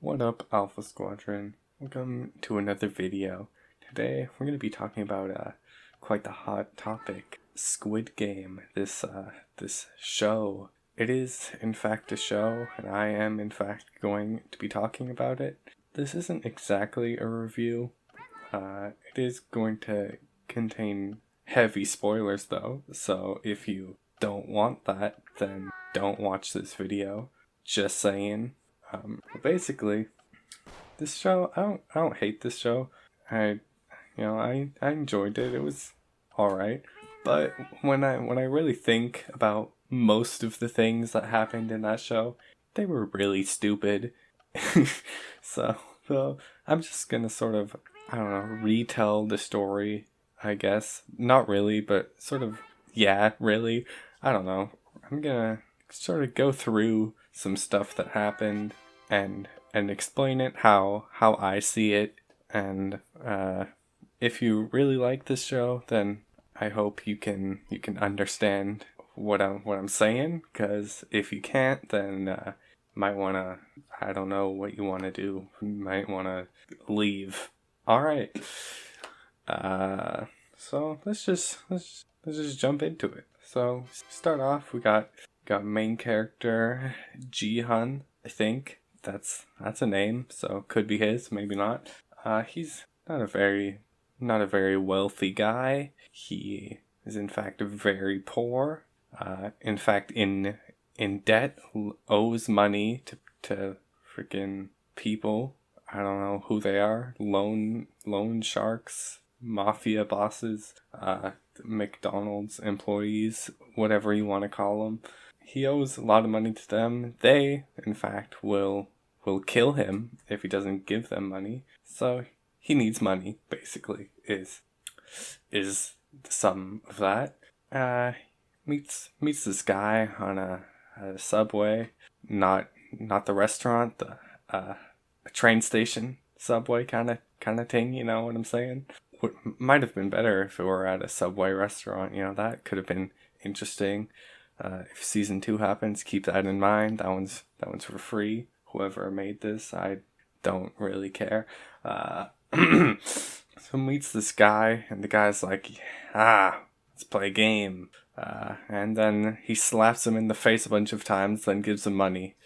What up, Alpha Squadron? Welcome to another video. Today we're going to be talking about quite the hot topic, Squid Game. This show. It is in fact a show, and I am in fact going to be talking about it. This isn't exactly a review. It is going to contain heavy spoilers though, so if you don't want that, then don't watch this video. Just saying. Basically, this show, I don't hate this show. I enjoyed it. It was alright. But when I really think about most of the things that happened in that show, they were really stupid. so I'm just gonna sort of, I don't know, retell the story, I guess. Not really, but sort of, yeah, really. I don't know. I'm gonna sort of go through some stuff that happened and explain it how I see it. And if you really like this show, then I hope you can understand what I'm saying. Because if you can't, then might wanna, I don't know what you wanna do. You might wanna leave. All right. So let's just jump into it. So start off, we got main character Ji-hun, I think. That's a name, so could be his, maybe not. He's not a very wealthy guy. He is in fact very poor. In fact, in debt, owes money to freaking people. I don't know who they are. Loan sharks, mafia bosses, McDonald's employees, whatever you want to call them. He owes a lot of money to them. They, in fact, will kill him if he doesn't give them money. So he needs money, basically, is the sum of that. Meets this guy on a subway, not the restaurant, the a train station subway kind of thing. You know what I'm saying? Might have been better if it were at a Subway restaurant. You know, that could have been interesting. If season 2 happens, keep that in mind. That one's for free. Whoever made this, I don't really care. So meets this guy, and the guy's like, let's play a game. And then he slaps him in the face a bunch of times, then gives him money.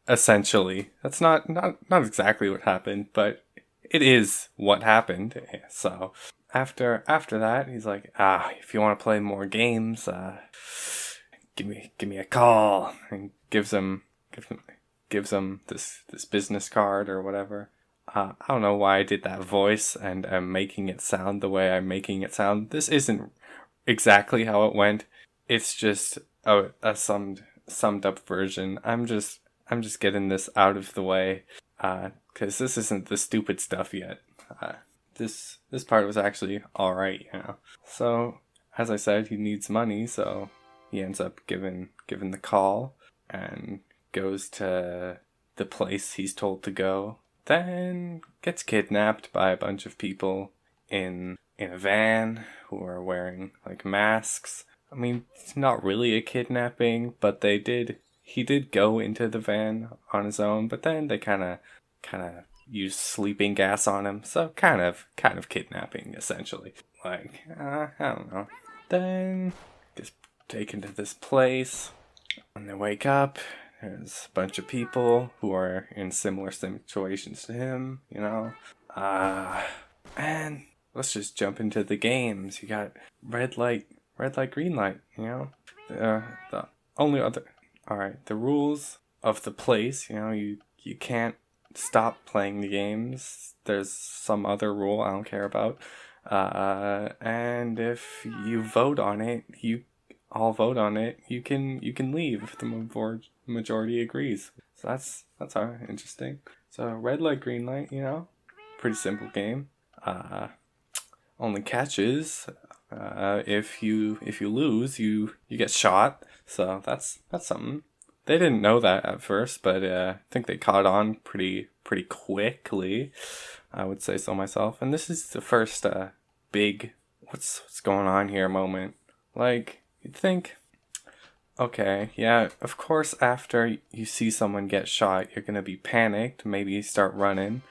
Essentially, that's not exactly what happened, but it is what happened. So after that, he's like, if you want to play more games, give me a call, and gives him this business card or whatever. I don't know why I did that voice, and I'm making it sound the way I'm making it sound. This isn't exactly how it went. It's just a summed up version. I'm just getting this out of the way, because this isn't the stupid stuff yet. This part was actually alright, you know. So, as I said, he needs money, so he ends up giving the call and goes to the place he's told to go. Then gets kidnapped by a bunch of people in a van who are wearing like masks. I mean, it's not really a kidnapping, but he did go into the van on his own, but then they kind of used sleeping gas on him, so kind of kidnapping essentially. Like, I don't know. Then gets taken to this place. When they wake up, there's a bunch of people who are in similar situations to him, you know. And let's just jump into the games. You got red light, green light, you know. The only other, alright, the rules of the place, you know, you can't stop playing the games. There's some other rule I don't care about. And if you vote on it, you can leave if the majority agrees. So that's interesting. So red light, green light, you know, pretty simple game. Only catch is if you lose, you get shot. So that's something. They didn't know that at first, but I think they caught on pretty quickly. I would say so myself. And this is the first big what's going on here moment. Like, you'd think Okay, yeah, of course, after you see someone get shot, you're gonna be panicked, maybe start running.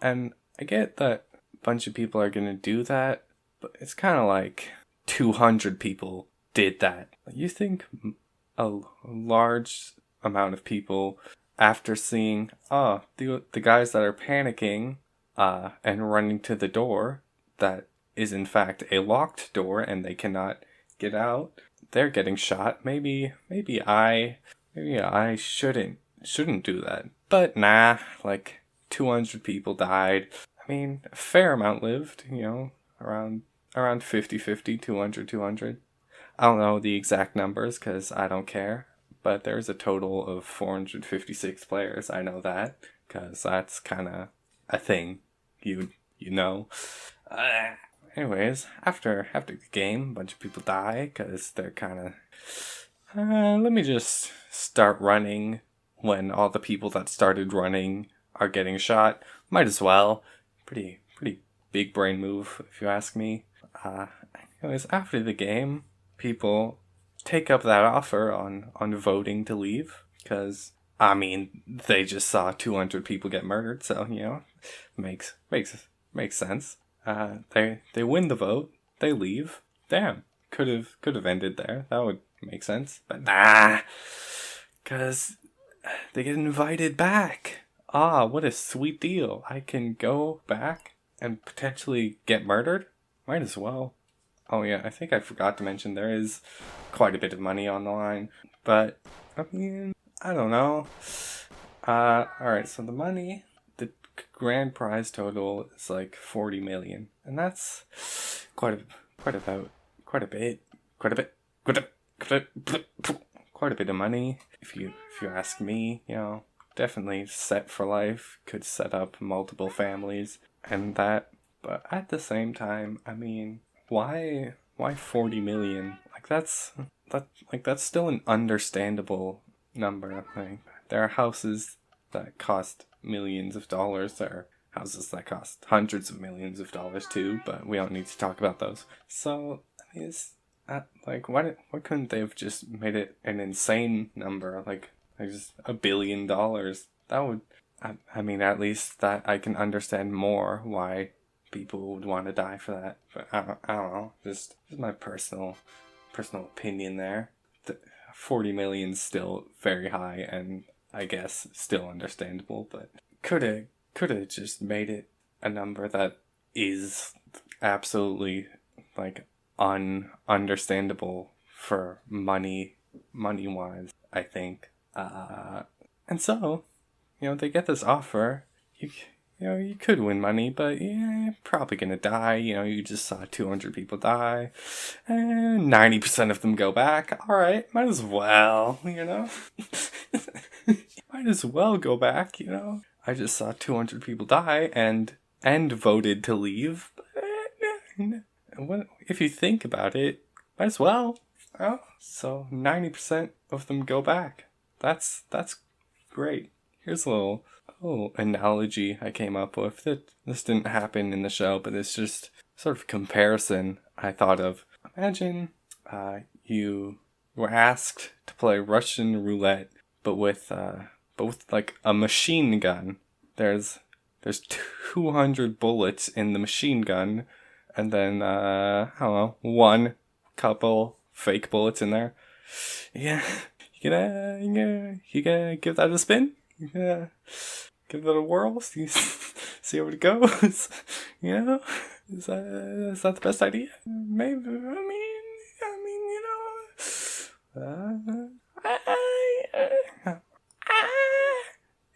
And I get that a bunch of people are gonna do that, but it's kind of like 200 people did that. You think a large amount of people, after seeing, the guys that are panicking and running to the door, that is in fact a locked door and they cannot get out, they're getting shot. Maybe I shouldn't do that. But nah, like 200 people died. I mean, a fair amount lived, around 50-50, 200. I don't know the exact numbers because I don't care, but there's a total of 456 players. I know that because that's kind of a thing, you know. Uh, Anyways, after the game, a bunch of people die because they're kind of. Let me just start running when all the people that started running are getting shot. Might as well. Pretty big brain move, if you ask me. Uh, Anyways, after the game, people take up that offer on voting to leave because I mean they just saw 200 people get murdered, so makes sense. They win the vote, they leave. Damn, could have ended there. That would make sense, but nah, because they get invited back. Ah, what a sweet deal! I can go back and potentially get murdered. Might as well. Oh yeah, I think I forgot to mention there is quite a bit of money on the line, but I mean, I don't know. Alright, so the money, the grand prize total is like 40 million, and that's quite a, quite about, quite a bit, quite a bit, quite a, quite a bit of money. If you ask me, definitely set for life, could set up multiple families and that, but at the same time, I mean, why 40 million? That's still an understandable number. Like there are houses that cost millions of dollars. There are houses that cost hundreds of millions of dollars too, but we don't need to talk about those. So I mean, why couldn't they have just made it an insane number, like just $1 billion? That would, I mean, at least that I can understand more why people would want to die for that. But I don't know. Just my personal opinion there. The 40 million's still very high, and I guess still understandable. But could have just made it a number that is absolutely like ununderstandable for money wise. I think. And so they get this offer. You could win money, but you're probably gonna die. You just saw 200 people die, and 90% of them go back. All right, might as well, might as well go back. I just saw 200 people die and voted to leave. What if you think about it? Might as well. Oh, so 90% of them go back. That's great. Here's a little analogy I came up with. That this didn't happen in the show, but it's just sort of comparison I thought of. Imagine you were asked to play Russian roulette, but with like a machine gun. There's 200 bullets in the machine gun, and then I don't know, one couple fake bullets in there. Yeah, you gonna give that a spin? You gonna give it a whirl? See how it goes? Is that the best idea? Maybe.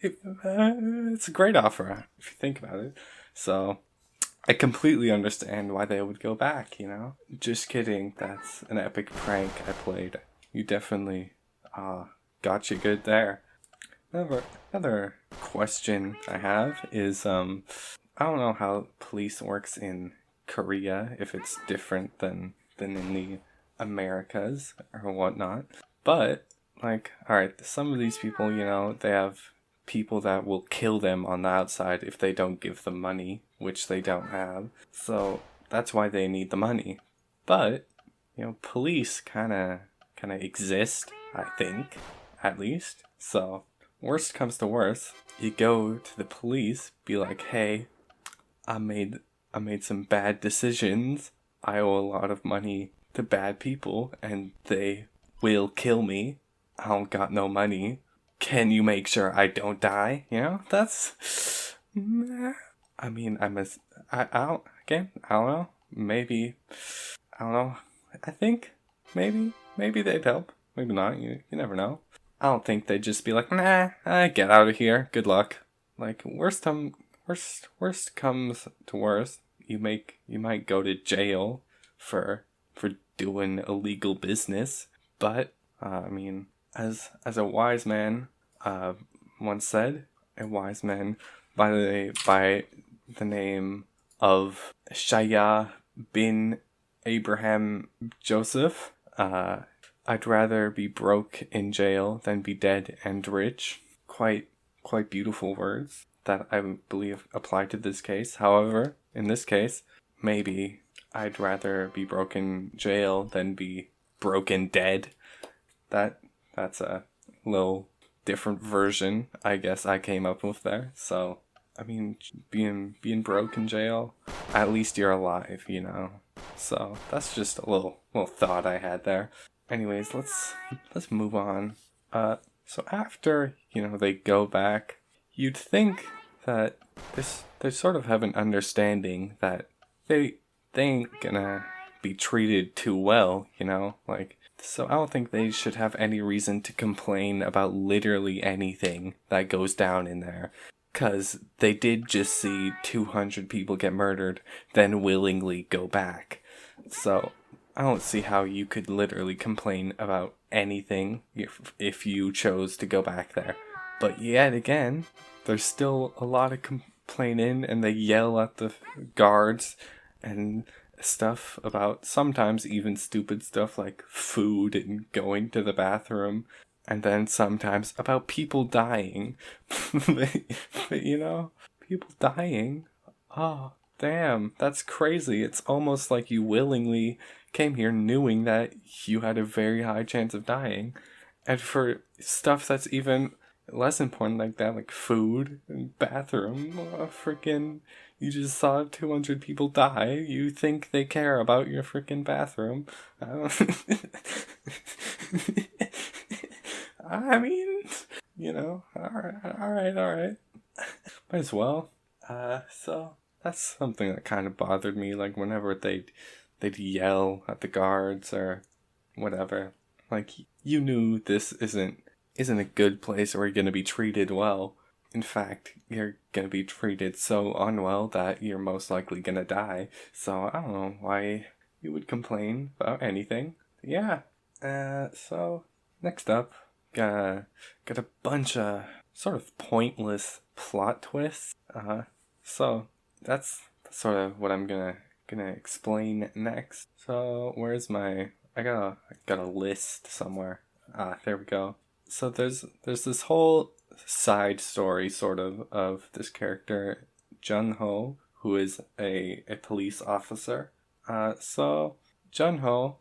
It's a great offer if you think about it. So I completely understand why they would go back. Just kidding. That's an epic prank I played. You definitely got you good there. Another question I have is I don't know how police works in Korea, if it's different than in the Americas or whatnot. But alright, some of these people, they have people that will kill them on the outside if they don't give them money, which they don't have. So that's why they need the money. But police kind of kind of exist, I think, at least. So, worst comes to worst, you go to the police, be like, hey, I made some bad decisions. I owe a lot of money to bad people, and they will kill me. I don't got no money. Can you make sure I don't die? You know, that's. I mean, I don't know. Maybe, I don't know. I think maybe they'd help. Maybe not. You never know. I don't think they'd just be like, nah, get out of here. Good luck. Like, worst comes to worst, you might go to jail for doing illegal business. But I mean, as a wise man once said, a wise man by the name of Shaya bin Abraham Joseph, I'd rather be broke in jail than be dead and rich. Quite beautiful words that I believe apply to this case. However, in this case, maybe I'd rather be broken jail than be broken dead. That's a little different version, I guess, I came up with there. So, I mean, being broke in jail, at least you're alive, you know. So that's just a little thought I had there. Anyways, let's move on. So after, they go back, you'd think that they sort of have an understanding that they ain't gonna be treated too well, so I don't think they should have any reason to complain about literally anything that goes down in there. 'Cause they did just see 200 people get murdered, then willingly go back. So I don't see how you could literally complain about anything if you chose to go back there. But yet again, there's still a lot of complaining, and they yell at the guards and stuff about sometimes even stupid stuff like food and going to the bathroom, and then sometimes about people dying. but people dying. Oh, damn, that's crazy. It's almost like you willingly came here knowing that you had a very high chance of dying. And for stuff that's even less important like that, like food and bathroom, freaking, you just saw 200 people die. You think they care about your freaking bathroom. I mean, alright. Might as well. So that's something that kind of bothered me, like whenever they'd yell at the guards or whatever. Like, you knew this isn't a good place where you're gonna be treated well. In fact, you're gonna be treated so unwell that you're most likely gonna die. So I don't know why you would complain about anything. Yeah. So next up, got a bunch of sort of pointless plot twists. So that's sort of what I'm gonna explain next. So where's my I got a list somewhere. There we go. So there's this whole side story sort of this character Jun-ho, who is a police officer. So Jun-ho,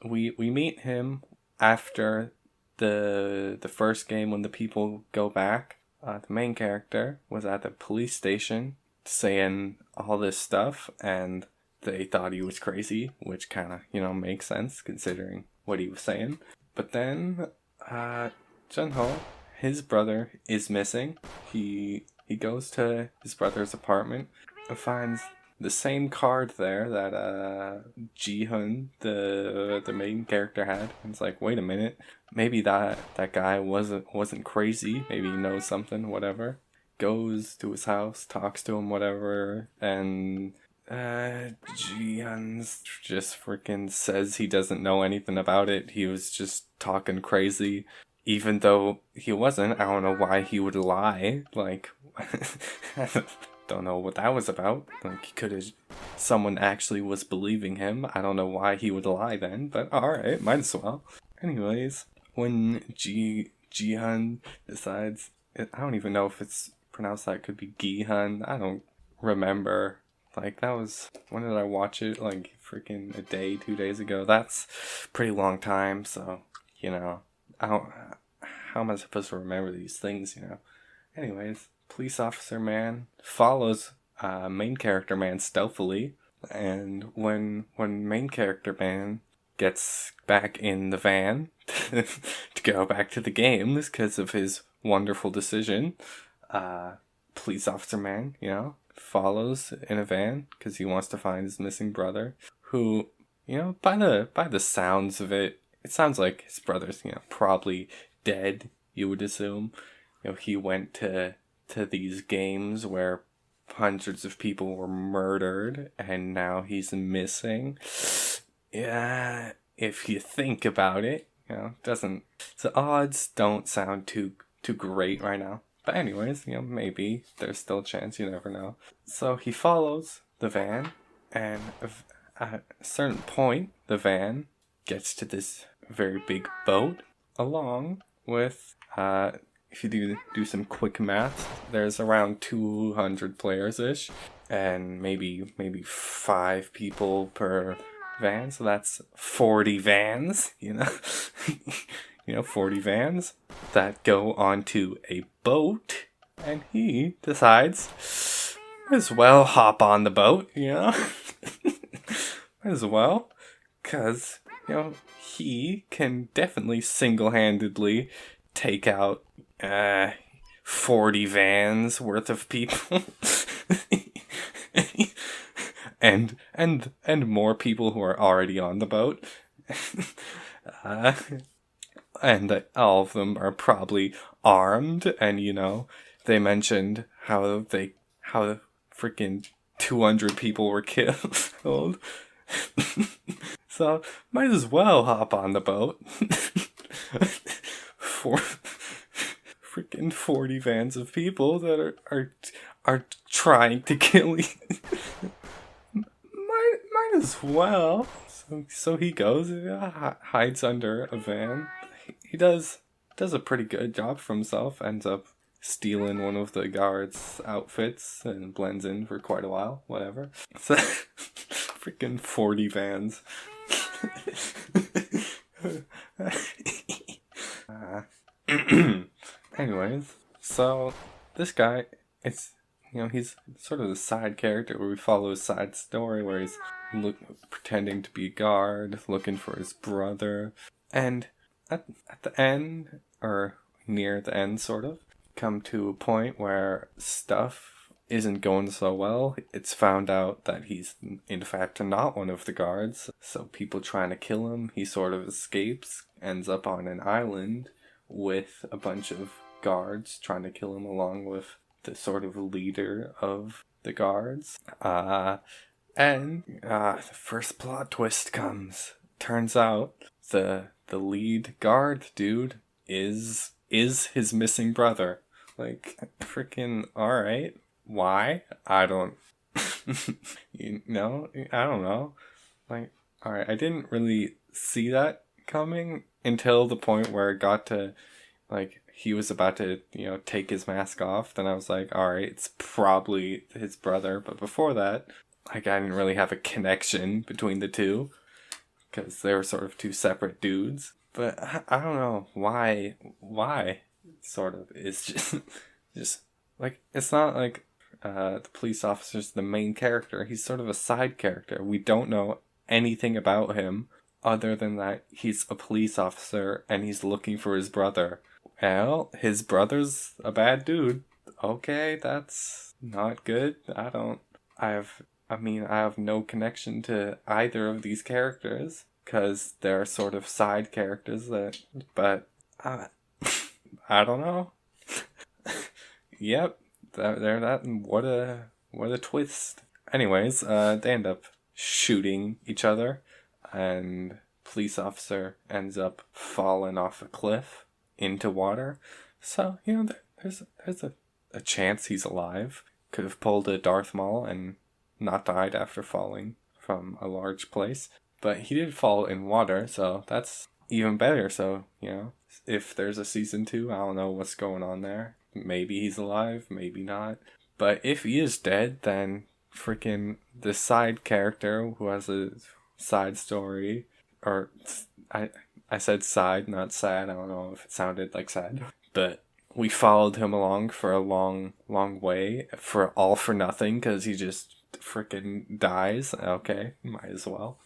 we meet him after the first game when the people go back. The main character was at the police station saying all this stuff, and they thought he was crazy, which kind of, makes sense considering what he was saying. But then, Jun-ho, his brother, is missing. He goes to his brother's apartment and finds the same card there that Ji-hun, the main character, had. And it's like, wait a minute, maybe that guy wasn't crazy. Maybe he knows something, whatever. Goes to his house, talks to him, whatever, and Ji-hun's just freaking says he doesn't know anything about it. He was just talking crazy, even though he wasn't. I don't know why he would lie. Like, don't know what that was about. Like, someone actually was believing him. I don't know why he would lie then, but alright, might as well. Anyways, when Ji-hun decides, I don't even know if it's pronounced that, could be Gi-hun. I don't remember Like, that was, when did I watch it? Like, freaking a day, 2 days ago. That's a pretty long time, so, you know, how am I supposed to remember these things, you know? Anyways, police officer man follows main character man stealthily, and when main character man gets back in the van to go back to the games because of his wonderful decision, police officer man, you know, follows in a van because he wants to find his missing brother, who, you know, by the sounds of it, it sounds like his brother's, you know, probably dead, you would assume. You know, he went to these games where hundreds of people were murdered and now he's missing. Yeah, if you think about it, you know, doesn't, the odds don't sound too great right now. But anyways, you know, maybe there's still a chance, you never know. So he follows the van, and at a certain point, the van gets to this very big boat, along with, if you do some quick math, there's around 200 players-ish, and maybe 5 people per van, so that's 40 vans, you know? You know, 40 vans that go onto a boat, and he decides, might as well hop on the boat, you know? Might as well, because, you know, he can definitely single-handedly take out 40 vans worth of people. and more people who are already on the boat. And all of them are probably armed, and, you know, they mentioned how freaking 200 people were killed. So, might as well hop on the boat. For freaking 40 vans of people that are trying to kill you. might as well. So he goes, hides under a van. He does a pretty good job for himself. Ends up stealing one of the guards' outfits and blends in for quite a while. Whatever. So, freaking 40 vans. Anyways, so this guy, it's, you know, he's sort of the side character where we follow his side story where he's pretending to be a guard, looking for his brother, and at the end, or near the end sort of, come to a point where stuff isn't going so well. It's found out that he's in fact not one of the guards, so people trying to kill him, he sort of escapes, ends up on an island with a bunch of guards trying to kill him along with the sort of leader of the guards. And the first plot twist comes. Turns out the lead guard dude is his missing brother. Like, freaking, alright. Why? I don't you know, I don't know. Like, alright, I didn't really see that coming until the point where it got to, like, he was about to, you know, take his mask off. Then I was like, alright, it's probably his brother. But before that, like, I didn't really have a connection between the two, because they were sort of two separate dudes. But I don't know why, sort of, it's just, like, it's not like, the police officer's the main character. He's sort of a side character. We don't know anything about him other than that he's a police officer and he's looking for his brother. Well, his brother's a bad dude. Okay, that's not good. I have no connection to either of these characters, because they're sort of side characters but I don't know. Yep, they're that, and what a twist. Anyways, they end up shooting each other, and police officer ends up falling off a cliff into water. So, you know, there's a chance he's alive. Could have pulled a Darth Maul and not died after falling from a large place. But he did fall in water, so that's even better. So, you know, if there's a season 2, I don't know what's going on there. Maybe he's alive, maybe not. But if he is dead, then freaking the side character who has a side story, or I I said side, not sad. I don't know if it sounded like sad, but we followed him along for a long, long way for all for nothing because he just freaking dies. Okay, might as well.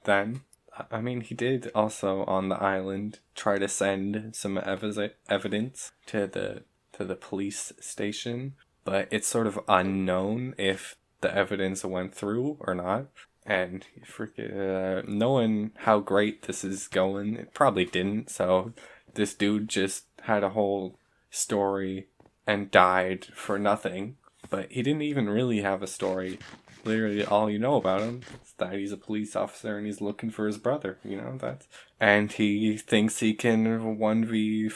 Then I mean, he did also on the island try to send some evidence to the police station, but it's sort of unknown if the evidence went through or not. And freaking knowing how great this is going, it probably didn't. So this dude just had a whole story and died for nothing. But he didn't even really have a story. Literally, all you know about him is that he's a police officer and he's looking for his brother. You know that, and he thinks he can 1v40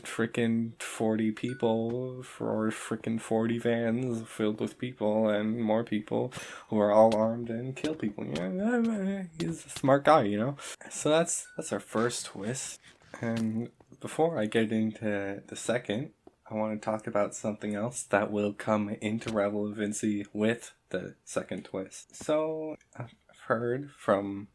freaking 40 people for freaking 40 vans filled with people and more people who are all armed and kill people. You know, he's a smart guy. You know, so that's our first twist. And before I get into the second, I want to talk about something else that will come into relevancy with the second twist. So I've heard from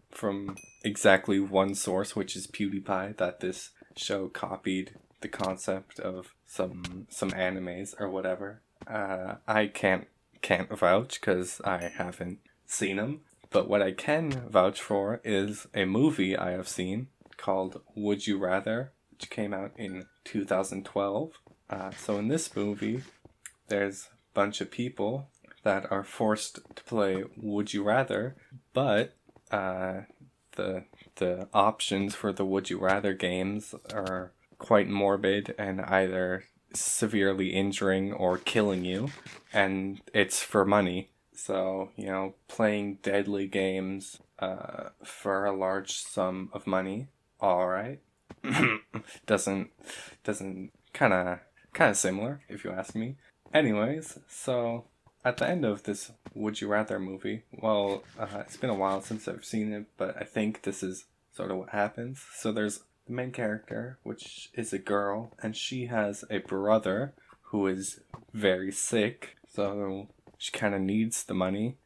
exactly one source, which is PewDiePie, that this show copied the concept of some animes or whatever. I can't vouch because I haven't seen them, but what I can vouch for is a movie I have seen called Would You Rather, which came out in 2012. So in this movie, there's a bunch of people that are forced to play Would You Rather, but the options for the Would You Rather games are quite morbid and either severely injuring or killing you, and it's for money. So, you know, playing deadly games for a large sum of money, alright. doesn't kind of similar, if you ask me. Anyways, so at the end of this Would You Rather movie, well, it's been a while since I've seen it, but I think this is sort of what happens. So there's the main character, which is a girl, and she has a brother who is very sick, so she kind of needs the money.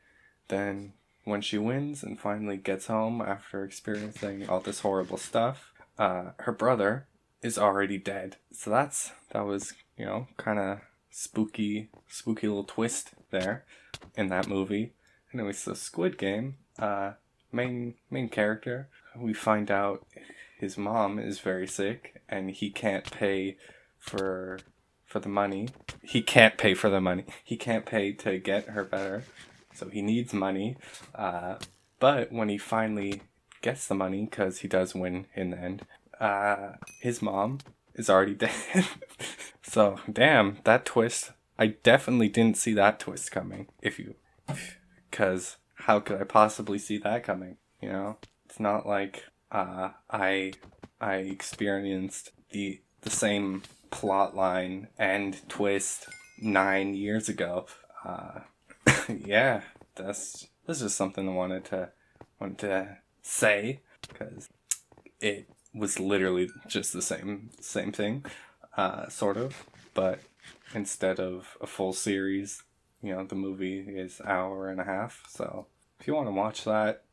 Then when she wins and finally gets home after experiencing all this horrible stuff, her brother is already dead. So that was, you know, kind of spooky little twist there in that movie. Anyway, so Squid Game, main character, we find out his mom is very sick and he can't pay for the money. He can't pay for the money. He can't pay to get her better. So he needs money. But when he finally gets the money, because he does win in the end, his mom is already dead. So, damn, that twist. I definitely didn't see that twist coming. Because how could I possibly see that coming? You know, it's not like I experienced the same plot line and twist 9 years ago. Yeah, that's just something I wanted to say, because it was literally just the same thing, sort of, but instead of a full series, you know, the movie is hour and a half. So if you want to watch that,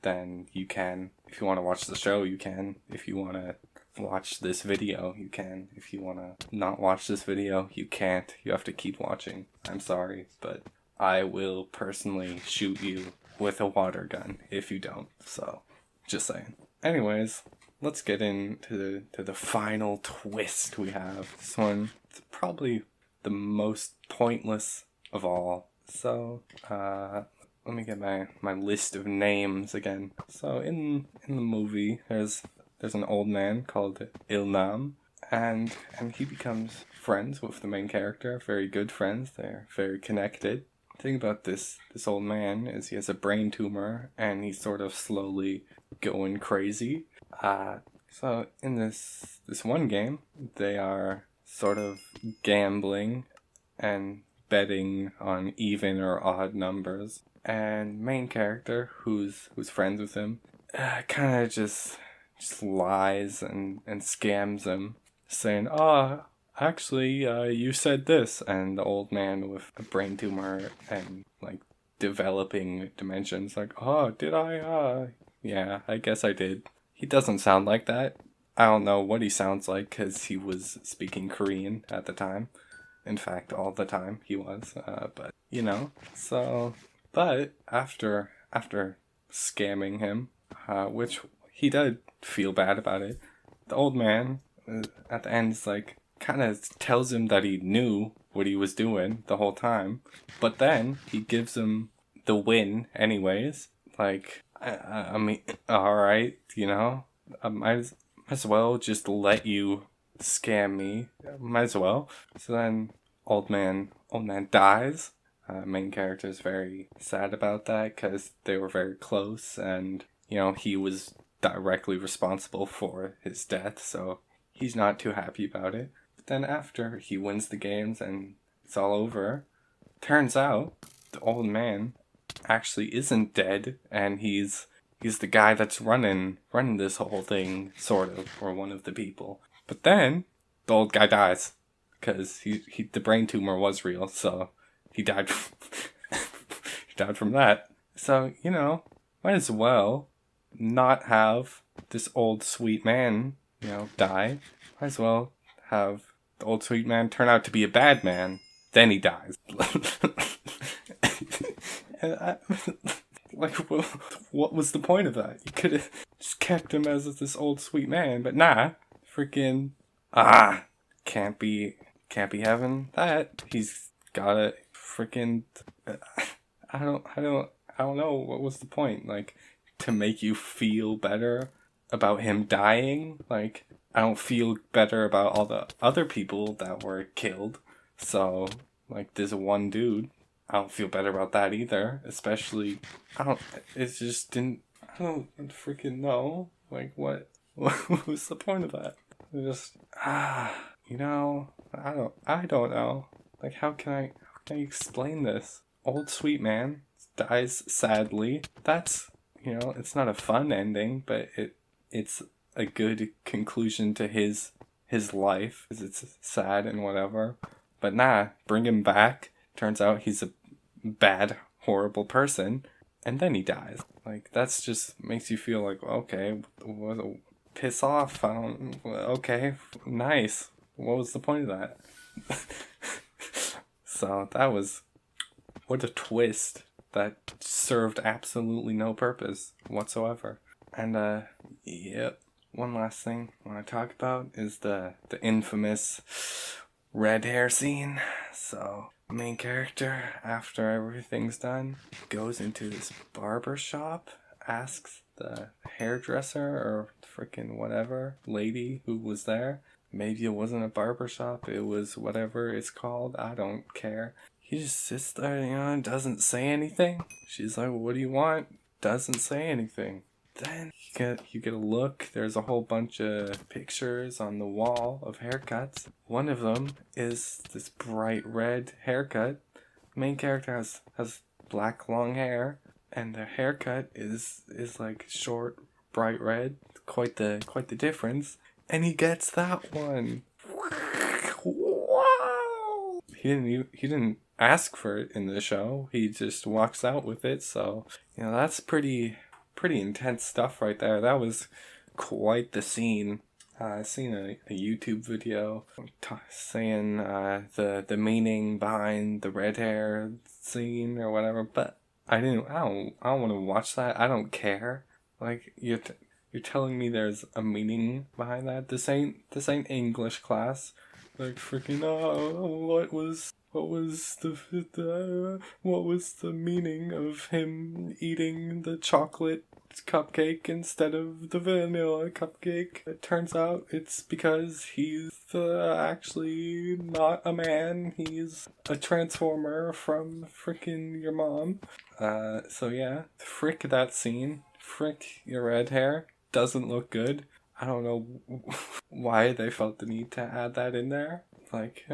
then you can. If you want to watch the show, you can. If you want to watch this video, you can. If you want to not watch this video, you can't. You have to keep watching. I'm sorry, but I will personally shoot you with a water gun if you don't. So, just saying. Anyways, let's get into the final twist we have. This one is probably the most pointless of all. So, let me get my list of names again. So in the movie, there's an old man called Ilnam, and he becomes friends with the main character. Very good friends. They're very connected. The thing about this old man is he has a brain tumor, and he's sort of slowly going crazy. So in this one game, they are sort of gambling and betting on even or odd numbers. And main character, who's friends with him, kind of just lies and scams him, saying, "Oh, actually, you said this, and the old man with a brain tumor and like developing dimensions, like, oh, did I? Yeah, I guess I did. He doesn't sound like that. I don't know what he sounds like because he was speaking Korean at the time. In fact, all the time he was. But so. But after scamming him, which he did feel bad about it, the old man at the end is like kind of tells him that he knew what he was doing the whole time, but then he gives him the win anyways. Like I mean, all right, I might as well just let you scam me. Might as well. So then, old man dies. Main character is very sad about that because they were very close, and he was directly responsible for his death. So he's not too happy about it. But then after he wins the games and it's all over, turns out the old man actually isn't dead, and he's the guy that's running this whole thing, sort of, or one of the people. But then the old guy dies because the brain tumor was real, so he died. He died from that. So might as well not have this old sweet man, die. Might as well have the old sweet man turn out to be a bad man. Then he dies. And like, what was the point of that? You could have just kept him as this old sweet man, but nah, freaking can't be having that. He's got a freaking I don't know what was the point. Like, to make you feel better about him dying. Like, I don't feel better about all the other people that were killed. So, like, this one dude, I don't feel better about that either. Especially, it just didn't, I don't freaking know. Like, what was the point of that? It just, I don't know. Like, how can I explain this? Old sweet man dies sadly. That's, it's not a fun ending, but it's a good conclusion to his life, because it's sad and whatever. But nah, bring him back. Turns out he's a bad, horrible person, and then he dies. Like, that's just makes you feel like, okay, piss off. Okay, nice. What was the point of that? So that was, what a twist that served absolutely no purpose whatsoever. And yep. One last thing I want to talk about is the infamous red hair scene. So, main character, after everything's done, goes into this barber shop, asks the hairdresser or freaking whatever lady who was there. Maybe it wasn't a barber shop, it was whatever it's called, I don't care. He just sits there, and doesn't say anything. She's like, what do you want? Doesn't say anything. Then you get a look. There's a whole bunch of pictures on the wall of haircuts. One of them is this bright red haircut. Main character has black long hair, and the haircut is like short, bright red. Quite the difference. And he gets that one. Wow! He didn't ask for it in the show. He just walks out with it. So that's pretty intense stuff right there. That was quite the scene. I seen a YouTube video saying the meaning behind the red hair scene or whatever, but I don't want to watch that. I don't care. Like, you're telling me there's a meaning behind that. This ain't English class. Like, freaking what was the meaning of him eating the chocolate cupcake instead of the vanilla cupcake? It turns out it's because he's actually not a man. He's a transformer from freaking your mom. So yeah, frick that scene. Frick your red hair. Doesn't look good. I don't know why they felt the need to add that in there. Like,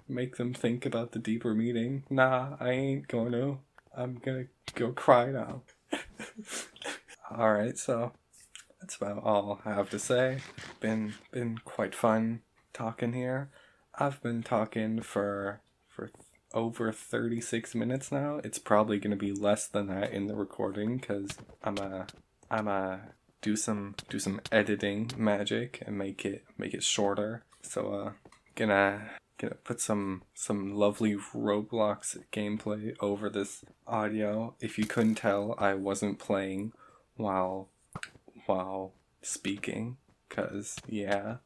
make them think about the deeper meaning. Nah, I ain't going to. I'm gonna go cry now. Alright, so that's about all I have to say. Been quite fun talking here. I've been talking for over 36 minutes now. It's probably gonna be less than that in the recording because I'm a do some editing magic and make it shorter. So gonna put some lovely Roblox gameplay over this audio. If you couldn't tell, I wasn't playing while speaking, cause yeah,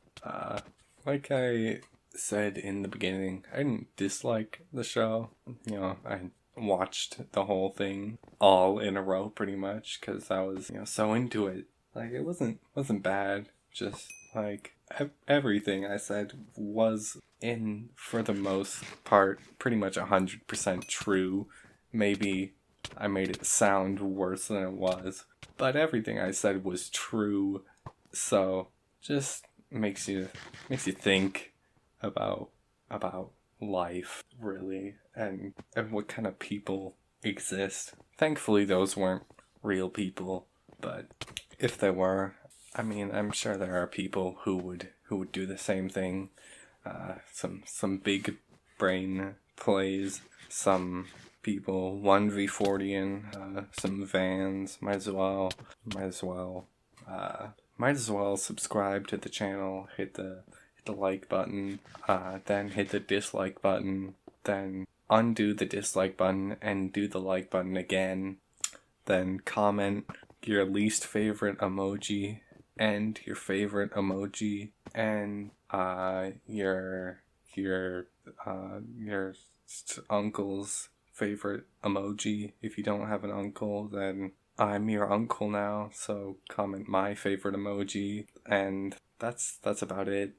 like I said in the beginning, I didn't dislike the show. I watched the whole thing all in a row pretty much because I was so into it. Like it wasn't bad. Just like everything I said was in for the most part pretty much 100% true. Maybe I made it sound worse than it was, but everything I said was true. So just makes you think about life really and what kind of people exist. Thankfully those weren't real people, but if they were, I mean, I'm sure there are people who would do the same thing. Some big brain plays, some people 1v40ing, some vans. Might as well subscribe to the channel, hit the like button, then hit the dislike button, then undo the dislike button and do the like button again, then comment your least favorite emoji and your favorite emoji and your uncle's favorite emoji. If you don't have an uncle, then I'm your uncle now, so comment my favorite emoji, and that's about it.